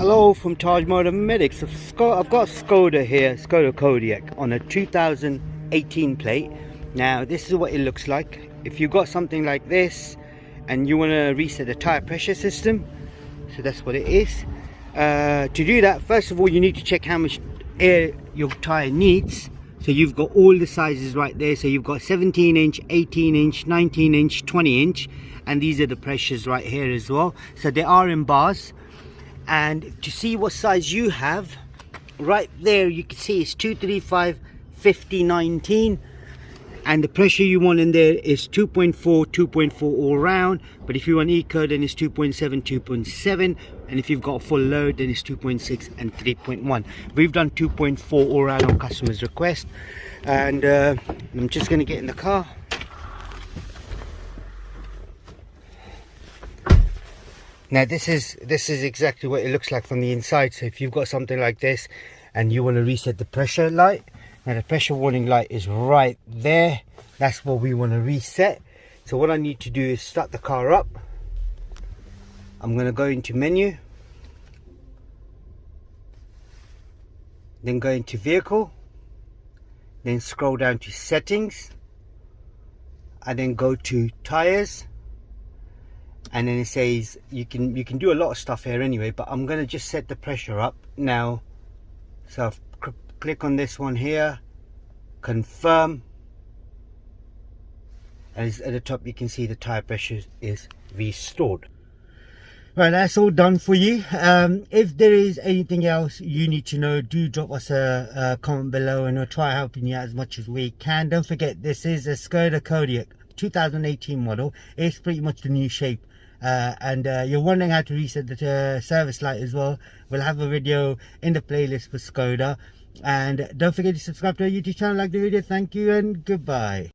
Hello from Taj Motor Medics. I've got Skoda here, Skoda Kodiaq on a 2018 plate. Now this is what it looks like. If you've got something like this and you want to reset the tire pressure system, so that's what it is. To do that, first of all you need to check how much air your tire needs. So you've got all the sizes right there. So you've got 17 inch, 18 inch, 19 inch, 20 inch, and these are the pressures right here as well. So they are in bars. And to see what size you have, right there you can see it's 235 50 19, and the pressure you want in there is 2.4 all round. But if you want eco, then it's 2.7 2.7, and if you've got a full load, then it's 2.6 and 3.1. We've done 2.4 all round on customer's request. And I'm just going to get in the car. Now this is exactly what it looks like from the inside. So if you've got something like this and you want to reset the pressure light, now the pressure warning light is right there. That's what we want to reset. So what I need to do is start the car up. I'm going to go into menu, then go into vehicle, then scroll down to settings, and then go to tires. And then it says you can do a lot of stuff here anyway, but I'm going to just set the pressure up now. So I've click on this one here, confirm, and at the top you can see the tire pressure is restored. Right, that's all done for you. If there is anything else you need to know, do drop us a comment below and we'll try helping you out as much as we can. Don't forget, this is a Skoda Kodiaq 2018 model. It's pretty much the new shape. And you're wondering how to reset the service light as well, we'll have a video in the playlist for Skoda. And don't forget to subscribe to our YouTube channel, like the video. Thank you and goodbye.